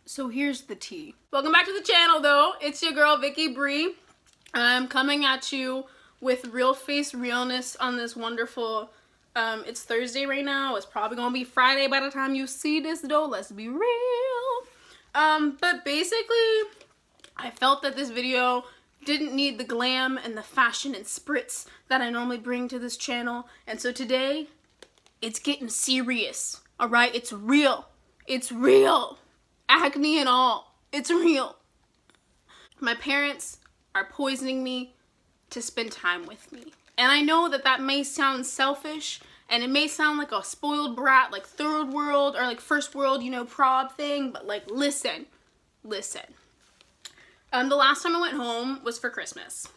So here's the tea. Welcome back to the channel though. It's your girl Vicky Bree. I'm coming at you with real face realness on this wonderful, it's Thursday right now. It's probably gonna be Friday by the time you see this though. Let's be real. But basically, I felt that this video didn't need the glam and the fashion and spritz that I normally bring to this channel. And so today, it's getting serious. Alright, it's real. It's real. Acne and all. It's real. My parents are poisoning me to spend time with me. And I know that that may sound selfish and it may sound like a spoiled brat, like third world or like first world, you know, prob thing, but like listen. The last time I went home was for Christmas,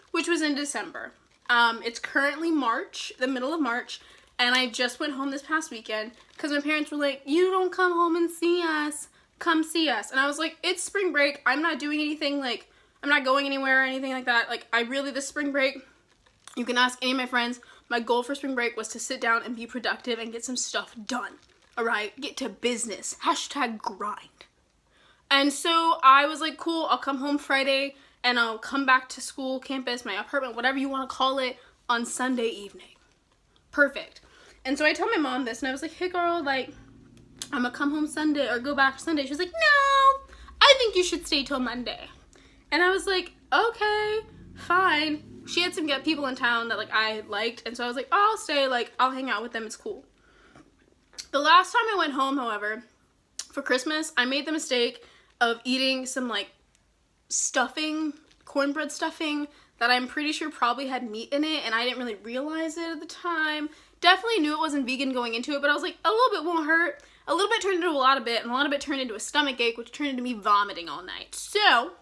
which was in December. It's currently March, the middle of March, and I just went home this past weekend because my parents were like, you don't come home and see us. Come see us. And I was like, it's spring break. I'm not doing anything, like, I'm not going anywhere or anything like that. Like, this spring break, you can ask any of my friends, my goal for spring break was to sit down and be productive and get some stuff done. Alright? Get to business. # grind. And so I was like, cool, I'll come home Friday and I'll come back to school, campus, my apartment, whatever you want to call it, on Sunday evening. Perfect. And so I told my mom this and I was like, hey girl, like, I'm gonna come home Sunday or go back Sunday. She was like, no, I think you should stay till Monday. And I was like, okay, fine. She had some people in town that like I liked, and so I was like, oh, I'll stay, like I'll hang out with them, it's cool. The last time I went home, however, for Christmas, I made the mistake of eating some like stuffing, cornbread stuffing that I'm pretty sure probably had meat in it, and I didn't really realize it at the time. Definitely knew it wasn't vegan going into it, but I was like, a little bit won't hurt. A little bit turned into a lot of bit, and a lot of it turned into a stomach ache, which turned into me vomiting all night. So,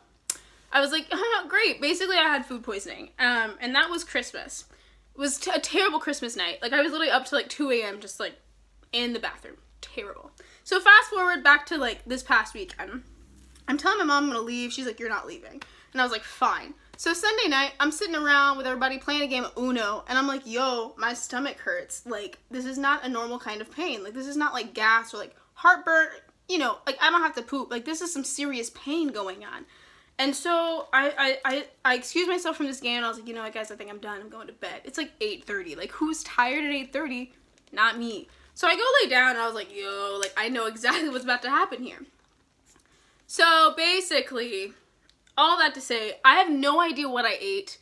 I was like, oh, great. Basically, I had food poisoning, and that was Christmas. It was a terrible Christmas night. Like, I was literally up to, like, 2 a.m. just, like, in the bathroom. Terrible. So, fast forward back to, like, this past weekend. I'm telling my mom I'm gonna leave. She's like, you're not leaving. And I was like, fine. So Sunday night, I'm sitting around with everybody playing a game of Uno, and I'm like, yo, my stomach hurts. Like, this is not a normal kind of pain. Like, this is not like gas or like heartburn. You know, like, I don't have to poop. Like, this is some serious pain going on. And so I excused myself from this game, and I was like, you know what, guys, I think I'm done. I'm going to bed. It's like 8:30. Like, who's tired at 8:30? Not me. So I go lay down, and I was like, yo, like, I know exactly what's about to happen here. So basically, all that to say, I have no idea what I ate.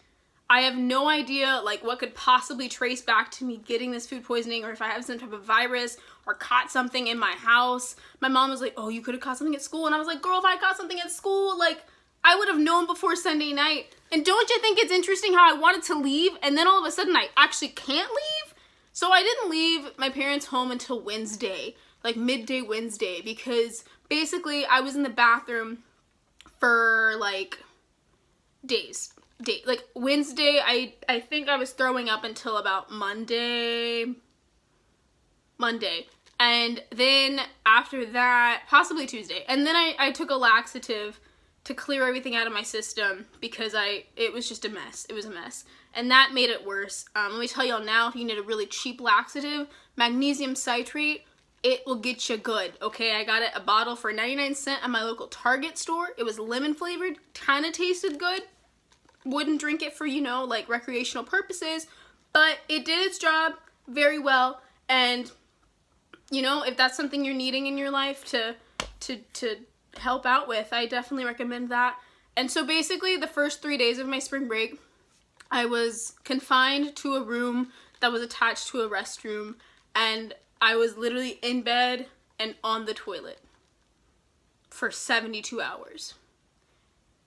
I have no idea, like, what could possibly trace back to me getting this food poisoning, or if I have some type of virus or caught something in my house. My mom was like, oh, you could have caught something at school. And I was like, girl, if I caught something at school, like, I would have known before Sunday night. And don't you think it's interesting how I wanted to leave, and then all of a sudden I actually can't leave? So I didn't leave my parents' home until Wednesday, like midday Wednesday, because basically I was in the bathroom for like days. Like Wednesday, I think I was throwing up until about Monday. And then after that, possibly Tuesday. And then I took a laxative to clear everything out of my system because it was just a mess. It was a mess. And that made it worse. Let me tell y'all now, if you need a really cheap laxative, magnesium citrate, it will get you good, okay? I got it a bottle for 99 cents at my local Target store. It was lemon flavored, kind of tasted good. Wouldn't drink it for, you know, like recreational purposes, but it did its job very well. And, you know, if that's something you're needing in your life to help out with, I definitely recommend that. And so basically the first 3 days of my spring break, I was confined to a room that was attached to a restroom, and I was literally in bed and on the toilet for 72 hours.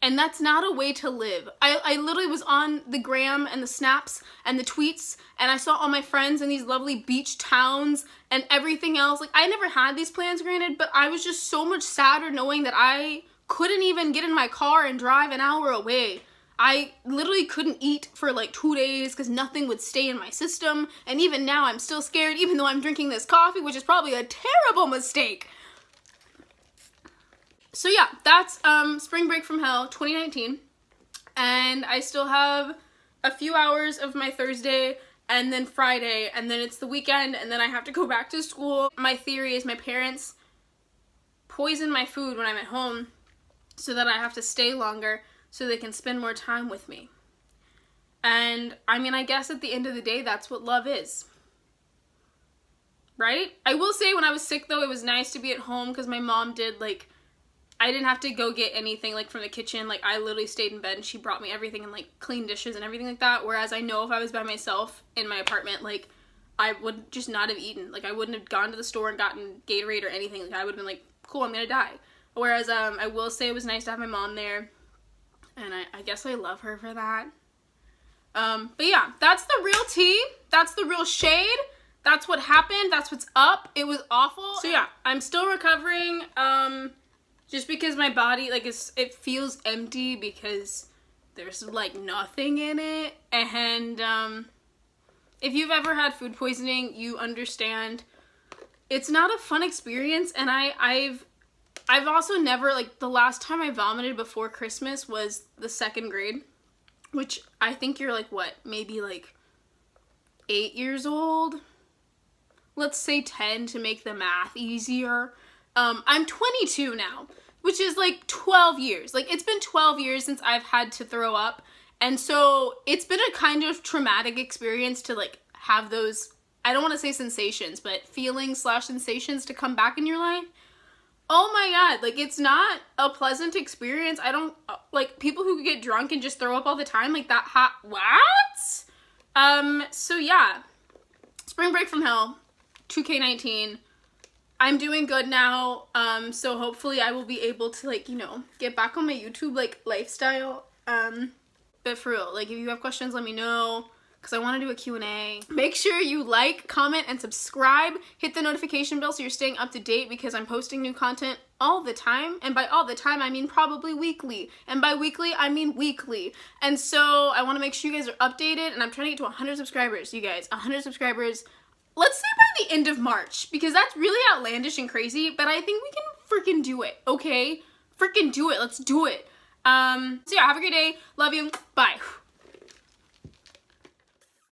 And that's not a way to live. I literally was on the gram and the snaps and the tweets, and I saw all my friends in these lovely beach towns and everything else. Like, I never had these plans, granted, but I was just so much sadder knowing that I couldn't even get in my car and drive an hour away. I literally couldn't eat for like 2 days because nothing would stay in my system. And even now I'm still scared, even though I'm drinking this coffee, which is probably a terrible mistake. So yeah, that's Spring Break from Hell 2019. And I still have a few hours of my Thursday and then Friday, and then it's the weekend, and then I have to go back to school. My theory is my parents poison my food when I'm at home so that I have to stay longer so they can spend more time with me. And I mean, I guess at the end of the day, that's what love is. Right? I will say when I was sick though, it was nice to be at home because my mom did like, I didn't have to go get anything like from the kitchen. Like I literally stayed in bed and she brought me everything and like clean dishes and everything like that. Whereas I know if I was by myself in my apartment, like I would just not have eaten. Like I wouldn't have gone to the store and gotten Gatorade or anything. Like I would have been like, cool, I'm gonna die. Whereas I will say it was nice to have my mom there. And I guess I love her for that. But yeah, that's the real tea. That's the real shade. That's what happened. That's what's up. It was awful. So yeah, I'm still recovering. Just because my body, like, it feels empty because there's, like, nothing in it. And, if you've ever had food poisoning, you understand it's not a fun experience. And I've also never, like, the last time I vomited before Christmas was the 2nd grade, which I think you're, like, what, maybe, like, 8 years old? Let's say 10 to make the math easier. I'm 22 now, which is like 12 years. Like it's been 12 years since I've had to throw up. And so it's been a kind of traumatic experience to like have those, I don't want to say sensations, but feelings/sensations to come back in your life. Oh my God, like it's not a pleasant experience. I don't, like people who get drunk and just throw up all the time, like that what? So yeah, spring break from hell, 2K19. I'm doing good now, so hopefully I will be able to, like, you know, get back on my YouTube, like, lifestyle, but for real, like, if you have questions, let me know, because I want to do a Q&A. Make sure you like, comment, and subscribe, hit the notification bell so you're staying up to date, because I'm posting new content all the time, and by all the time, I mean probably weekly, and by weekly, I mean weekly, and so I want to make sure you guys are updated, and I'm trying to get to 100 subscribers, you guys, 100 subscribers. Let's say by the end of March, because that's really outlandish and crazy, but I think we can freaking do it, okay? Freaking do it. Let's do it. So yeah, have a great day. Love you. Bye.